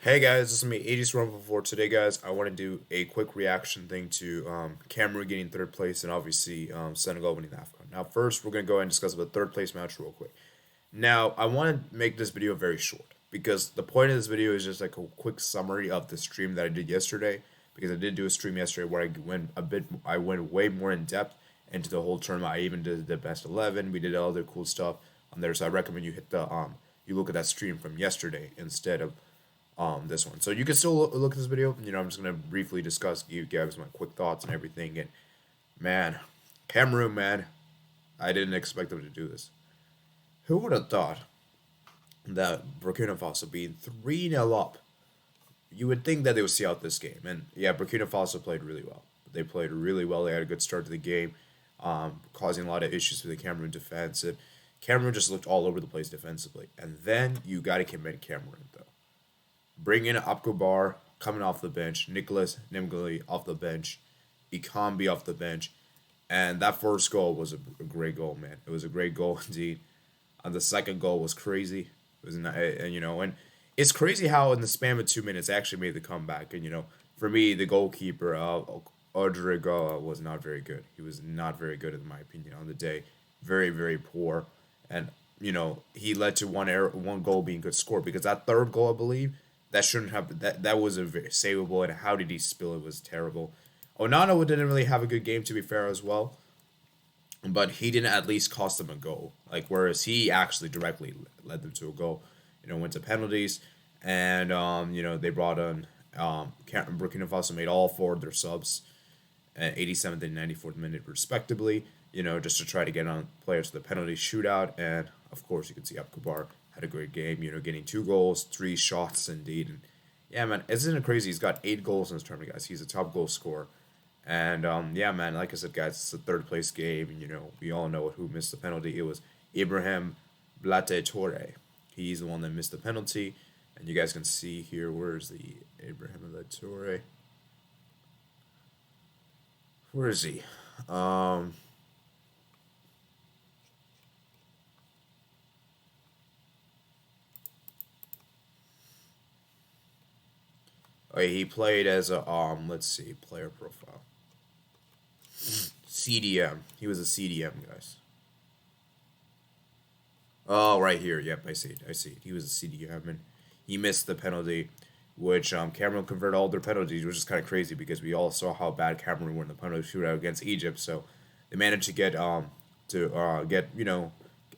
Hey guys, this is me, 80s Rumble 4. Today, guys, I want to do a quick reaction thing to Cameroon getting third place and obviously Senegal winning the AFCON. Now, first, we're going to go ahead and discuss the third place match real quick. Now, I want to make this video very short because the point of this video is just like a quick summary of the stream that I did yesterday. Because I did do a stream yesterday where I went way more in depth into the whole tournament. I even did the best 11. We did all the cool stuff on there, so I recommend you hit the you look at that stream from yesterday instead of this one. So you can still look at this video. I'm just gonna briefly discuss, give you guys my quick thoughts and everything. And man, Cameroon, man, I didn't expect them to do this. Who would have thought that Burkina Faso being 3-0 up? You would think that they would see out this game. And yeah, Burkina Faso played really well. They played really well. They had a good start to the game, causing a lot of issues for the Cameroon defense. And Cameroon just looked all over the place defensively. And then you got to commend Cameroon, though. Bring in Abkobar coming off the bench, Nicholas Nimgali off the bench, Ikambi off the bench, and that first goal was a great goal, man. It was a great goal indeed. And the second goal was crazy. It was and it's crazy how in the span of 2 minutes they actually made the comeback. And for me, the goalkeeper Odrigo was not very good. He was not very good in my opinion on the day. Very very poor, and he led to one goal being good scored because that third goal I believe that shouldn't have that was a very savable, and how did he spill it was terrible. Onana didn't really have a good game to be fair as well, but he didn't at least cost them a goal. Like whereas he actually directly led them to a goal. Went to penalties, and they brought on Burkina Faso made all four of their subs at 87th and 94th minute respectively. Just to try to get on players to the penalty shootout, and of course you can see Abkabar had a great game. Getting 2 goals, 3 shots indeed, and yeah, man, isn't it crazy? He's got 8 goals in this tournament, guys. He's a top goal scorer. And yeah, man, like I said, guys, it's a third place game. And we all know who missed the penalty. It was Ibrahim Blate Torre. He's the one that missed the penalty. And you guys can see here, where's the Ibrahim Blate Torre? Where is he? Okay, he played as a let's see, player profile. CDM. He was a CDM, guys. Oh, right here. Yep, I see it. I see it. He was a CDM, and he missed the penalty, which Cameroon converted all their penalties, which is kind of crazy because we all saw how bad Cameroon were in the penalty shootout against Egypt. So they managed to get a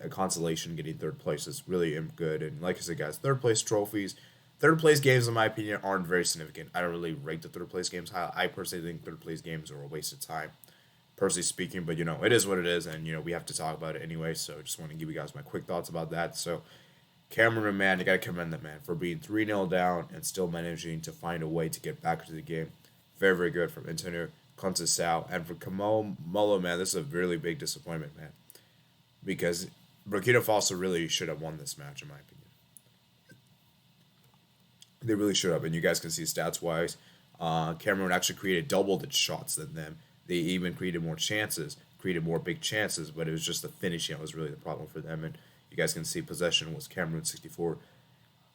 consolation, getting third place is really good. And like I said, guys, third place trophies. Third place games, in my opinion, aren't very significant. I don't really rate the third place games high. I personally think third place games are a waste of time, personally speaking. But it is what it is, and we have to talk about it anyway. So just want to give you guys my quick thoughts about that. So Cameroon, man, you gotta commend them, man, for being 3-0 down and still managing to find a way to get back into the game. Very very good from Antonio Conceição, and for Kamo Molo, man, this is a really big disappointment, man, because Burkina Faso really should have won this match, in my opinion. They really should have, and you guys can see stats wise, Cameroon actually created double the shots than them. They even created more chances, created more big chances, but it was just the finishing that was really the problem for them. And you guys can see possession was Cameroon 64,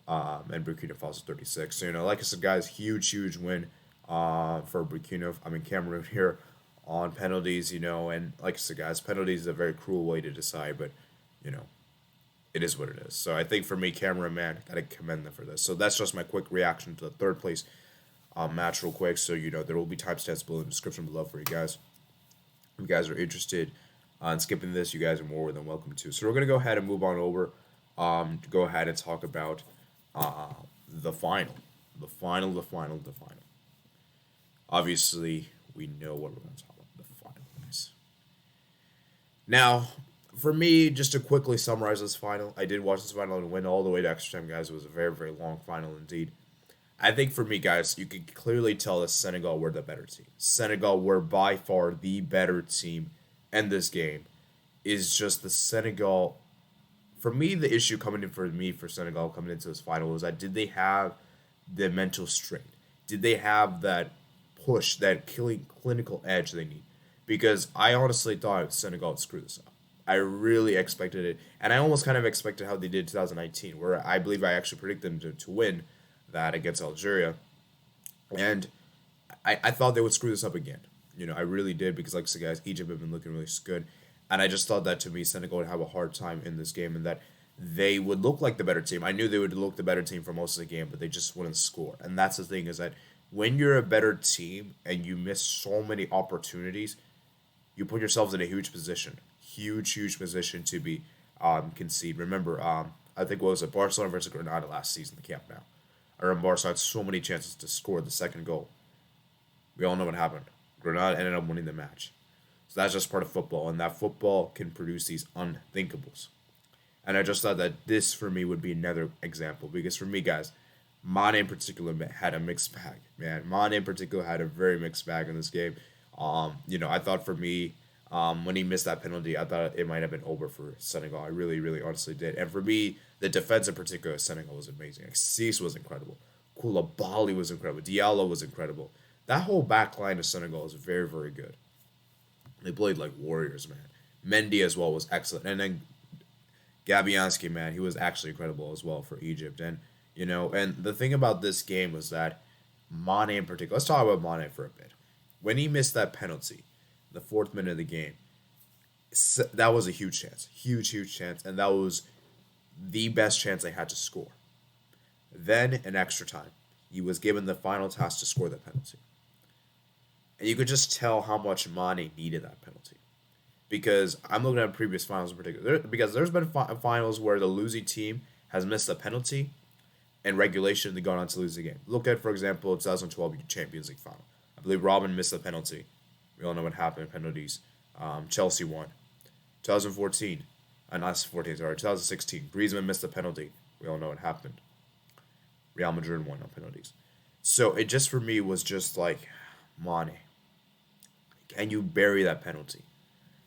and Burkina Faso 36. So like I said, guys, huge win, for Cameroon here on penalties. And like I said, guys, penalties is a very cruel way to decide, but you know it is what it is. So I think for me, Cameroon, man, gotta commend them for this. So that's just my quick reaction to the third place match, real quick. So there will be timestamps below in the description below for you guys. If you guys are interested in skipping this, you guys are more than welcome to. So we're gonna go ahead and move on over, to go ahead and talk about the final, the final. Obviously, we know what we're gonna talk about. The final, guys. Now, for me, just to quickly summarize this final, I did watch this final and went all the way to extra time, guys. It was a very, very long final indeed. I think for me, guys, you can clearly tell that Senegal were the better team. Senegal were by far the better team in this game. Is just the Senegal. For me, the issue coming in for me for Senegal coming into this final was that did they have the mental strength? Did they have that push, that killing clinical edge they need? Because I honestly thought Senegal would screw this up. I really expected it, and I almost kind of expected how they did 2019, where I believe I actually predicted them to win that against Algeria, and I thought they would screw this up again. I really did because, like I said, guys, Egypt have been looking really good, and I just thought that to me, Senegal would have a hard time in this game, and that they would look like the better team. I knew they would look the better team for most of the game, but they just wouldn't score. And that's the thing is that when you're a better team and you miss so many opportunities, you put yourselves in a huge position to be concede. Remember, I think what was it, Barcelona versus Granada last season, the Camp Nou. I remember Barca had so many chances to score the second goal. We all know what happened. Granada ended up winning the match. So that's just part of football, and that football can produce these unthinkables. And I just thought that this for me would be another example because for me, guys, Mane in particular had a mixed bag. Man, Mane in particular had a very mixed bag in this game. I thought for me, when he missed that penalty, I thought it might have been over for Senegal. I really, really honestly did. And for me, the defense in particular of Senegal was amazing. Cease was incredible. Koulibaly was incredible. Diallo was incredible. That whole back line of Senegal is very, very good. They played like warriors, man. Mendy as well was excellent. And then Gabianski, man, he was actually incredible as well for Egypt. And the thing about this game was that Mane in particular, let's talk about Mane for a bit. When he missed that penalty, the 4th minute of the game, that was a huge chance. Huge chance. And that was the best chance they had to score. Then, in extra time, he was given the final task to score the penalty. And you could just tell how much Mane needed that penalty. Because I'm looking at previous finals in particular. Because there's been finals where the losing team has missed a penalty and regulation they gone on to lose the game. Look at, for example, 2012 Champions League final. I believe Robin missed a penalty. We all know what happened, penalties. Chelsea won. 2014, not 14, sorry, 2016, Griezmann missed a penalty. We all know what happened. Real Madrid won on penalties. So it just for me was just like, Mane, can you bury that penalty?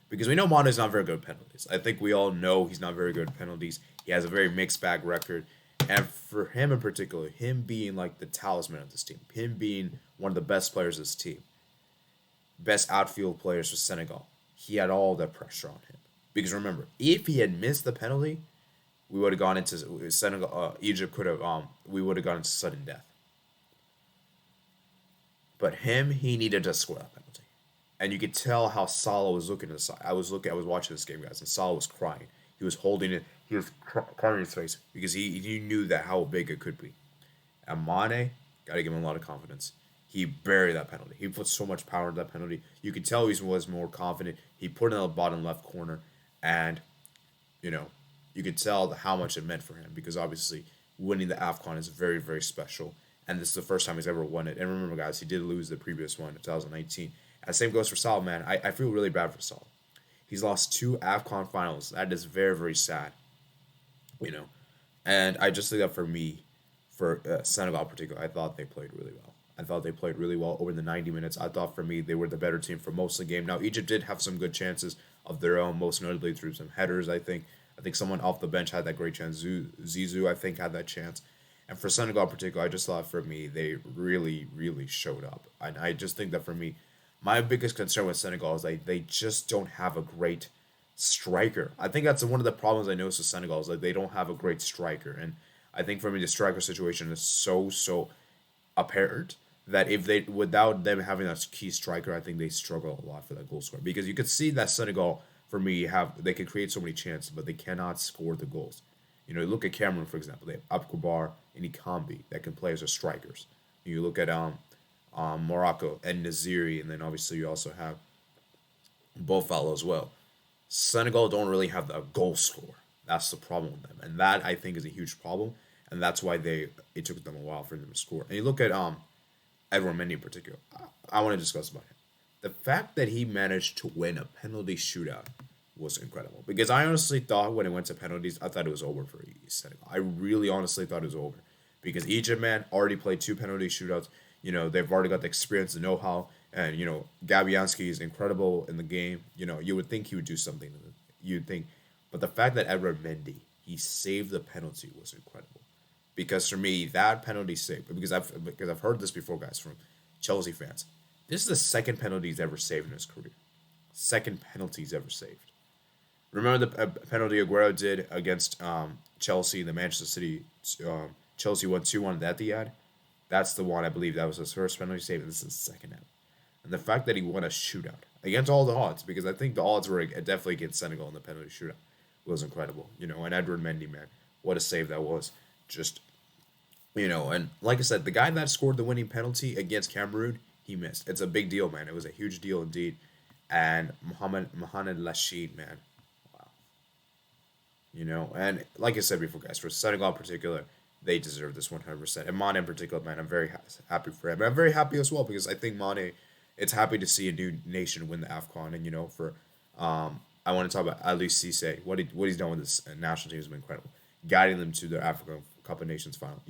Because we know Mane is not very good at penalties. I think we all know he's not very good at penalties. He has a very mixed bag record. And for him in particular, him being like the talisman of this team, him being one of the best players of this team, best outfield players for Senegal, he had all that pressure on him. Because remember, if he had missed the penalty, we would have gone into Senegal. Egypt could have. We would have gone into sudden death. But he needed to score that penalty, and you could tell how Salah was looking at the side. I was watching this game, guys, and Salah was crying. He was holding it. He was crying his face because he knew that how big it could be. And Mane, got to give him a lot of confidence. He buried that penalty. He put so much power into that penalty. You could tell he was more confident. He put it in the bottom left corner, and you could tell how much it meant for him because obviously winning the AFCON is very, very special. And this is the first time he's ever won it. And remember, guys, he did lose the previous one in 2019. And same goes for Salah, man. I feel really bad for Salah. He's lost 2 AFCON finals. That is very, very sad. And I just think that for me, for Senegal in particular, I thought they played really well. I thought they played really well over the 90 minutes. I thought for me, they were the better team for most of the game. Now, Egypt did have some good chances of their own, most notably through some headers, I think. I think someone off the bench had that great chance. Zizou, I think, had that chance. And for Senegal in particular, I just thought for me, they really, really showed up. And I just think that for me, my biggest concern with Senegal is they just don't have a great striker. I think that's one of the problems I noticed with Senegal is they don't have a great striker. And I think for me, the striker situation is so apparent that if they without them having that key striker, I think they struggle a lot for that goal score. Because you could see that Senegal, for me, they can create so many chances, but they cannot score the goals. Look at Cameroon, for example. They have Abkoubar and Ikambi that can play as strikers. You look at Morocco and Naziri, and then obviously you also have Bofalo as well. Senegal don't really have the goal score. That's the problem with them, and that I think is a huge problem, and that's why it took them a while for them to score. And you look at Edouard Mendy in particular. I want to discuss about him. The fact that he managed to win a penalty shootout was incredible. Because I honestly thought when it went to penalties, I thought it was over for Senegal. I really honestly thought it was over. Because Egypt, man, already played 2 penalty shootouts. They've already got the experience, the know-how. And, Gabianski is incredible in the game. You would think he would do something. You'd think. But the fact that Edouard Mendy, he saved the penalty was incredible. Because for me, that penalty save, because I've heard this before, guys, from Chelsea fans. This is the second penalty he's ever saved in his career. Second penalty he's ever saved. Remember the penalty Aguero did against Chelsea, the Manchester City Chelsea won 2-1 at Etihad. That's the one I believe that was his first penalty save, and this is his second now. And the fact that he won a shootout against all the odds, because I think the odds were definitely against Senegal in the penalty shootout, was incredible. And Edward Mendy, man, what a save that was. Just, and like I said, the guy that scored the winning penalty against Cameroon, he missed. It's a big deal, man. It was a huge deal indeed. And Mohamed Lachid, man, wow. And like I said before, guys, for Senegal in particular, they deserve this 100%. And Mane in particular, man, I'm very happy for him. And I'm very happy as well because I think Mane, it's happy to see a new nation win the AFCON. And, I want to talk about Ali Cisse. What he's done with this national team has been incredible. Guiding them to their African Cup of Nations final.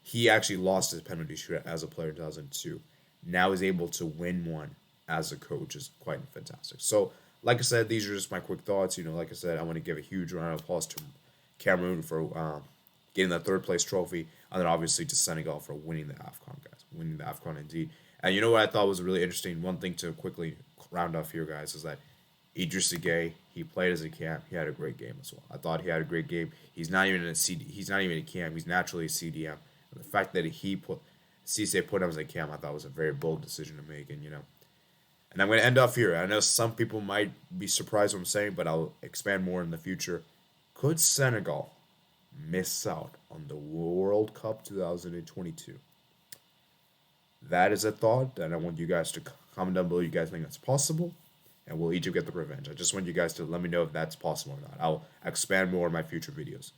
He actually lost his penalty shootout as a player in 2002. Now he's able to win one as a coach is quite fantastic. So, like I said, these are just my quick thoughts. Like I said, I want to give a huge round of applause to Cameroon for getting that third place trophy, and then obviously to Senegal for winning the AFCON, guys. Winning the AFCON indeed. And you know what I thought was really interesting? One thing to quickly round off here, guys, is that Idrissa Gueye, he played as a cam. He had a great game as well. I thought he had a great game. He's not even a CD. He's not even a cam. He's naturally a CDM. And the fact that Cisse put him as a cam, I thought was a very bold decision to make. And I'm going to end off here. I know some people might be surprised what I'm saying, but I'll expand more in the future. Could Senegal miss out on the World Cup 2022? That is a thought, and I want you guys to comment down below. You guys think that's possible, and will Egypt get the revenge? I just want you guys to let me know if that's possible or not. I'll expand more in my future videos.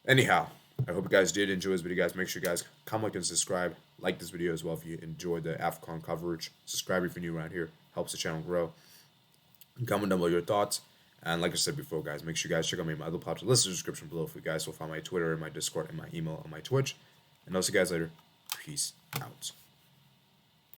Anyhow, I hope you guys did enjoy this video, guys. Make sure you guys comment and subscribe. Like this video as well if you enjoyed the AFCON coverage. Subscribe if you're new around here. Helps the channel grow. Comment down below your thoughts. And like I said before, guys, make sure you guys check out my other pops. List in the description below if you guys will find my Twitter and my Discord and my email and my Twitch. And I'll see you guys later. Peace out.